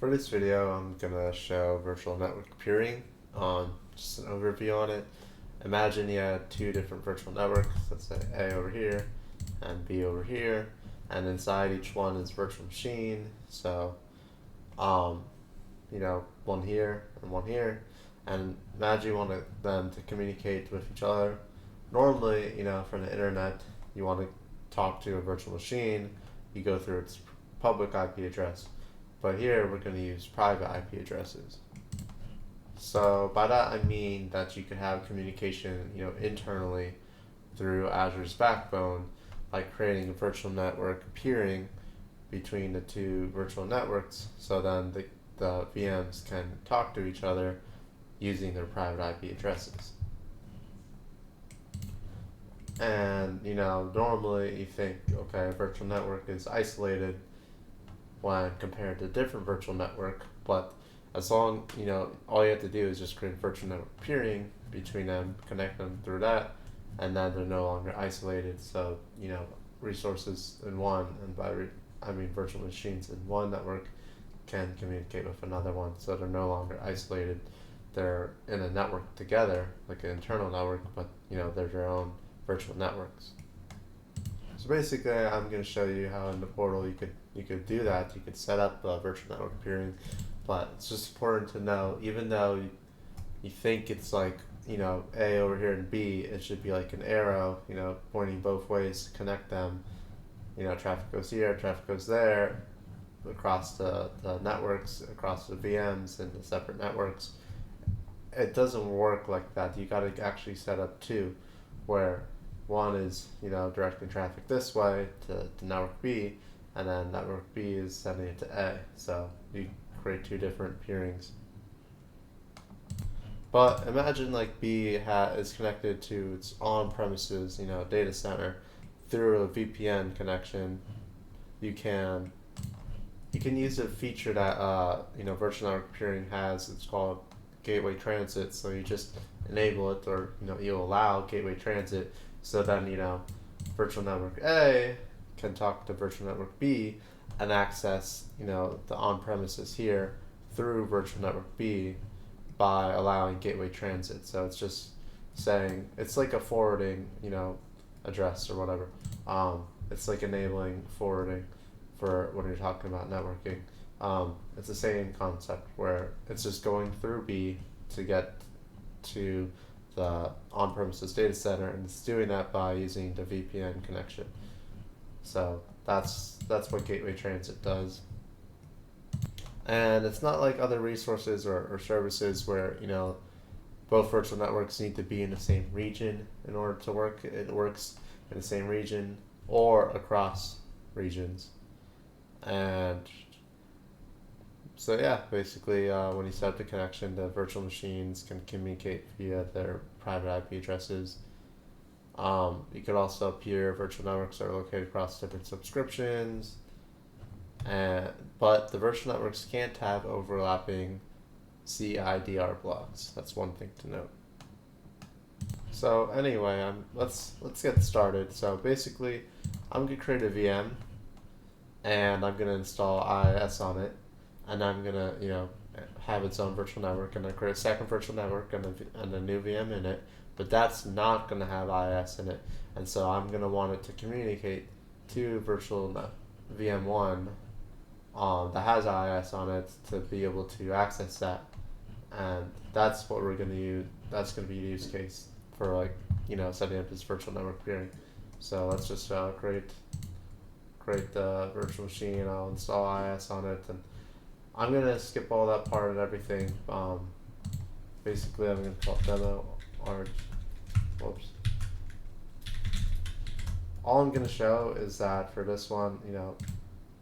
For this video, I'm going to show virtual network peering, just an overview on it. Imagine you had two different virtual networks, let's say A over here and B over here, and inside each one is virtual machine. So, one here and one here, and imagine you want them to communicate with each other. Normally, from the internet, you want to talk to a virtual machine, you go through its public IP address. But here we're going to use private IP addresses. So by that I mean that you can have communication, internally through Azure's backbone by creating a virtual network peering between the two virtual networks. So then the VMs can talk to each other using their private IP addresses. And normally you think, okay, a virtual network is isolated when compared to a different virtual network, but as long, all you have to do is just create virtual network peering between them, connect them through that, and then they're no longer isolated. So, resources in one, and I mean virtual machines in one network can communicate with another one, so they're no longer isolated. They're in a network together, like an internal network, but they're their own virtual networks. So basically, I'm going to show you how in the portal you could do that. You could set up virtual network peering, but it's just important to know, even though you think it's like A over here and B, it should be like an arrow, pointing both ways to connect them. Traffic goes here, traffic goes there, across the networks, across the VMs and the separate networks. It doesn't work like that. You got to actually set up two, where one is directing traffic this way to network B, and then network B is sending it to A. So you create two different peerings. But imagine like B is connected to its on-premises data center through a VPN connection. You can use a feature that virtual network peering has. It's called gateway transit. So you just enable it, or you allow gateway transit. So then, virtual network A can talk to virtual network B and access, the on-premises here through virtual network B by allowing gateway transit. So it's just saying, it's like a forwarding, address or whatever. It's like enabling forwarding for when you're talking about networking. It's the same concept where it's just going through B to get to the on-premises data center, and it's doing that by using the VPN connection. So that's what gateway transit does. And it's not like other resources or services where both virtual networks need to be in the same region in order to work. It works in the same region or across regions. And so yeah, basically when you set up the connection, the virtual machines can communicate via their private IP addresses. You could also peer virtual networks that are located across different subscriptions. But the virtual networks can't have overlapping CIDR blocks. That's one thing to note. So anyway, let's get started. So basically, I'm gonna create a VM, and I'm gonna install IIS on it, and I'm gonna have its own virtual network, and I create a second virtual network and a new VM in it. But that's not gonna have IIS in it, and so I'm gonna want it to communicate to virtual VM1 that has IIS on it to be able to access that, and that's what we're gonna use. That's gonna be a use case for setting up this virtual network peering. So let's just create the virtual machine. I'll install IIS on it, and I'm gonna skip all that part and everything. Basically, I'm gonna call it demo or whoops. All I'm gonna show is that for this one,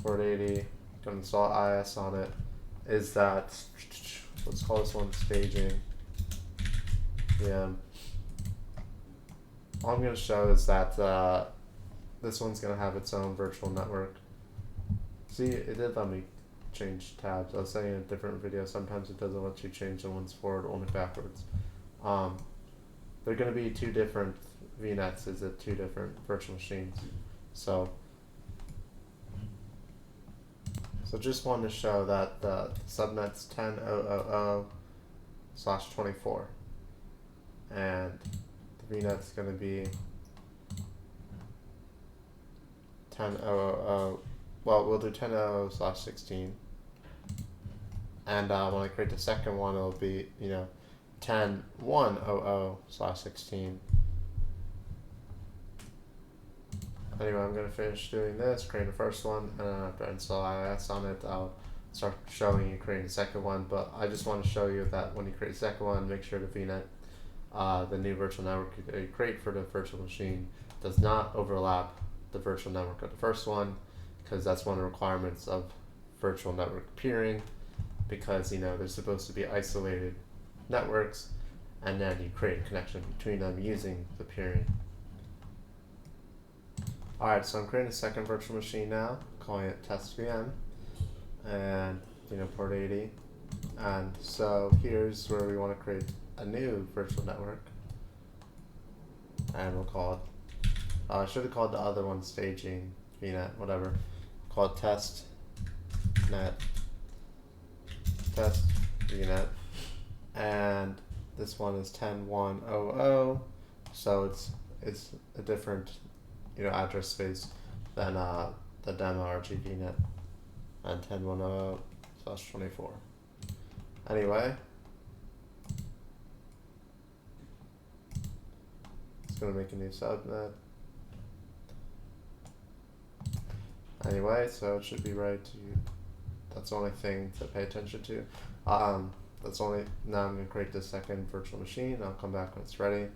port 80, gonna install IIS on it. Is that, let's call this one staging. Yeah. All I'm gonna show is that this one's gonna have its own virtual network. See, it did let me change tabs. I was saying in a different video, sometimes it doesn't let you change the ones forward, only backwards. They're going to be two different VNets, is it two different virtual machines. So So just wanted to show that the subnet's 10.0.0/24, and the VNet's going to be 10.0.0. Well, we'll do 10.0.0/16, and when I create the second one, it'll be 10.1.0.0/16. Anyway, I'm going to finish doing this, create the first one, and then after I install IIS on it, I'll start showing you creating the second one. But I just want to show you that when you create the second one, make sure the VNet, the new virtual network you create for the virtual machine, does not overlap the virtual network of the first one, because that's one of the requirements of virtual network peering, because they're supposed to be isolated networks, and then you create a connection between them using the peering. Alright, so I'm creating a second virtual machine now, calling it test VM, and port 80. And so here's where we want to create a new virtual network, and we'll call it, I should have called the other one staging VNet, whatever. Call it test VNet, and this one is 10.1.0.0, so it's a different address space than the demo RGVNet, and 10.1.0/24. Anyway, it's going to make a new subnet. Anyway, so it should be right to, that's the only thing to pay attention to. Now I'm going to create the second virtual machine. I'll come back when it's ready,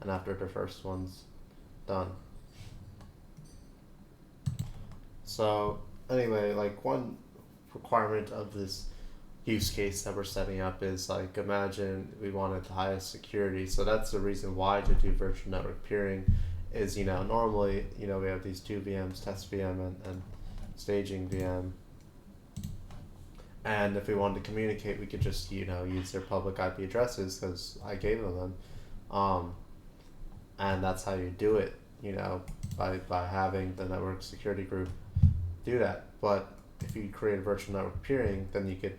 and after the first one's done. So anyway, like one requirement of this use case that we're setting up is, like, imagine we wanted the highest security. So that's the reason why to do virtual network peering is, normally, we have these two VMs, test VM and staging VM. And if we wanted to communicate, we could just, use their public IP addresses because I gave them. And that's how you do it, by having the network security group do that. But if you create a virtual network peering, then you could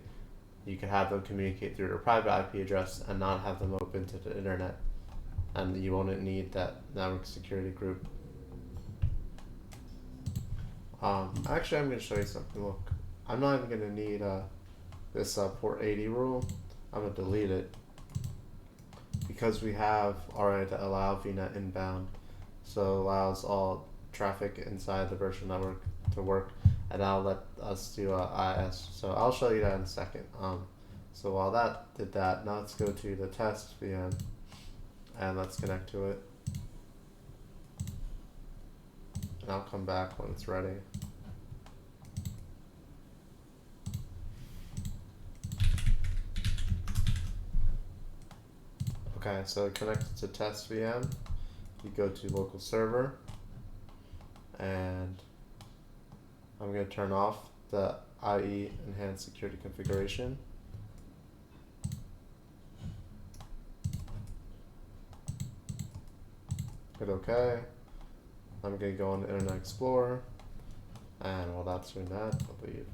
have them communicate through their private IP address and not have them open to the internet, and you won't need that network security group. Actually, I'm going to show you something. Look, I'm not even going to need this port 80 rule. I'm going to delete it because we have already to allow VNet inbound, so it allows all traffic inside the virtual network to work, and I'll let us do IIS. So I'll show you that in a second. So while that did that, now let's go to the test VM and let's connect to it. And I'll come back when it's ready. Okay, so connected to test VM, you go to local server, and I'm going to turn off the IE enhanced security configuration. Hit OK. I'm going to go on Internet Explorer, and while that's doing that, I'll leave.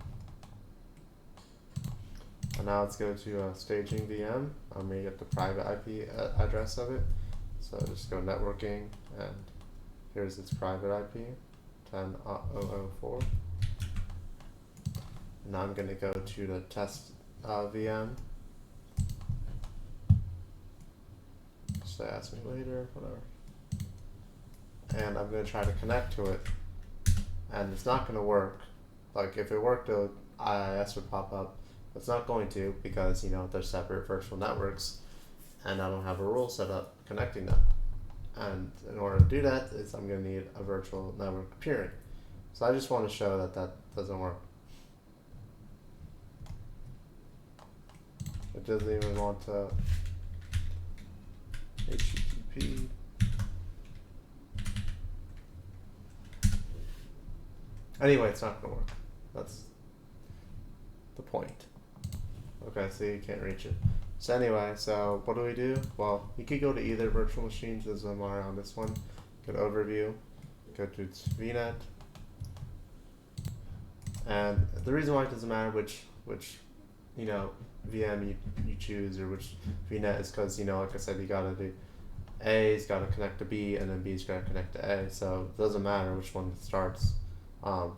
And now let's go to staging VM. I'm going to get the private IP address of it. So just go networking, and here's its private IP, 10.0.0.4. Now I'm going to go to the test VM. So ask me later, whatever. And I'm going to try to connect to it, and it's not going to work. Like, if it worked, IIS would pop up. It's not going to, because they're separate virtual networks, and I don't have a rule set up connecting them. And in order to do that, I'm going to need a virtual network peering. So I just want to show that doesn't work. It doesn't even want to HTTP. Anyway, it's not going to work. That's the point. Okay, so you can't reach it. So anyway, so what do? Well, you could go to either virtual machines as I'm on this one. Go to overview, go to VNet, And the reason why it doesn't matter which you know VM you choose or which VNet is because like I said, you gotta do A's got to connect to B and then B's got to connect to A, so it doesn't matter which one starts.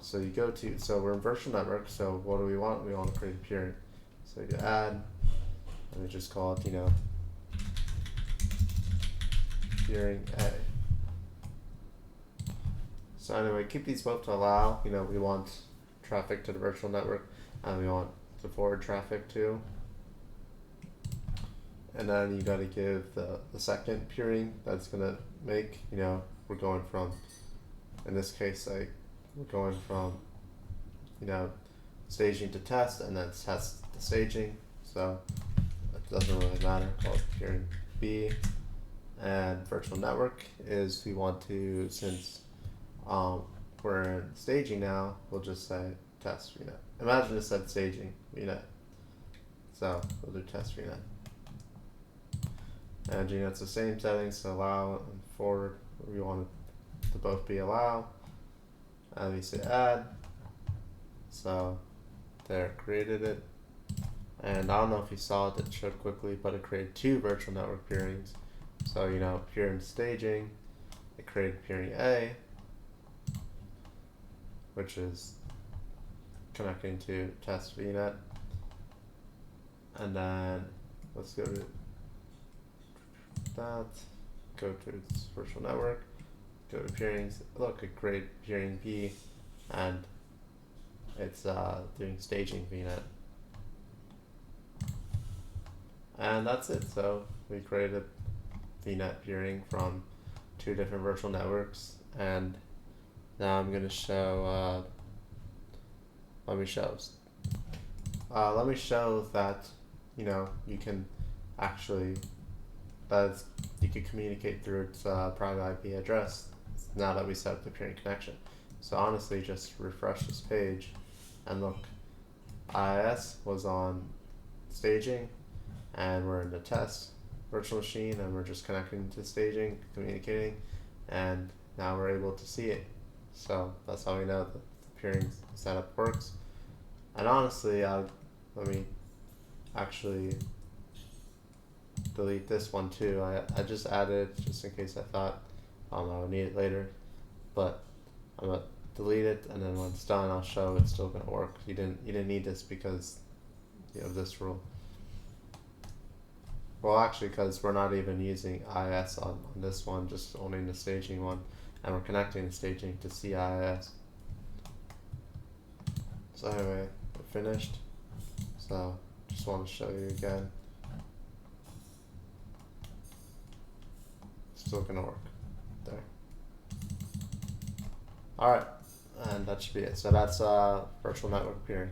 So you go to, so we're in virtual network, so what do we want? We want to create a peering. So you add, and we just call it, peering A. So anyway, keep these both to allow. We want traffic to the virtual network, and we want the forward traffic too. And then you got to give the second peering that's going to make, we're going from, in this case, like, we're going from, staging to test, and then test to staging. So it doesn't really matter, call it peering B. And virtual network is we want to, since we're in staging now, we'll just say test VNet. Imagine it said staging VNet. So we'll do test VNet. And it's the same settings, so allow and forward, we want it to both be allow. And we say add. So there, created it. And I don't know if you saw it, it showed quickly, but it created two virtual network peerings. So peering staging, it created peering A, which is connecting to test VNet. And then let's go to that, go to its virtual network, go to peerings, look, it created peering B, and it's doing staging VNet. And that's it. So we created VNet peering from two different virtual networks, and now I'm going to show, let me show that, you can actually, you can communicate through its private IP address now that we set up the peering connection. So honestly, just refresh this page and look, IIS was on staging and we're in the test virtual machine and we're just connecting to staging, communicating, and now we're able to see it. So that's how we know that the peering setup works. And honestly, let me actually delete this one too. I just added just in case I thought I would need it later, but I'm gonna delete it, and then when it's done I'll show it's still gonna work. You didn't need this because of this rule. Well, actually, because we're not even using IIS on this one, just only in the staging one, and we're connecting the staging to CIIS. So anyway, we're finished. So just want to show you again. Still gonna work there. Alright, and that should be it. So that's virtual network peering.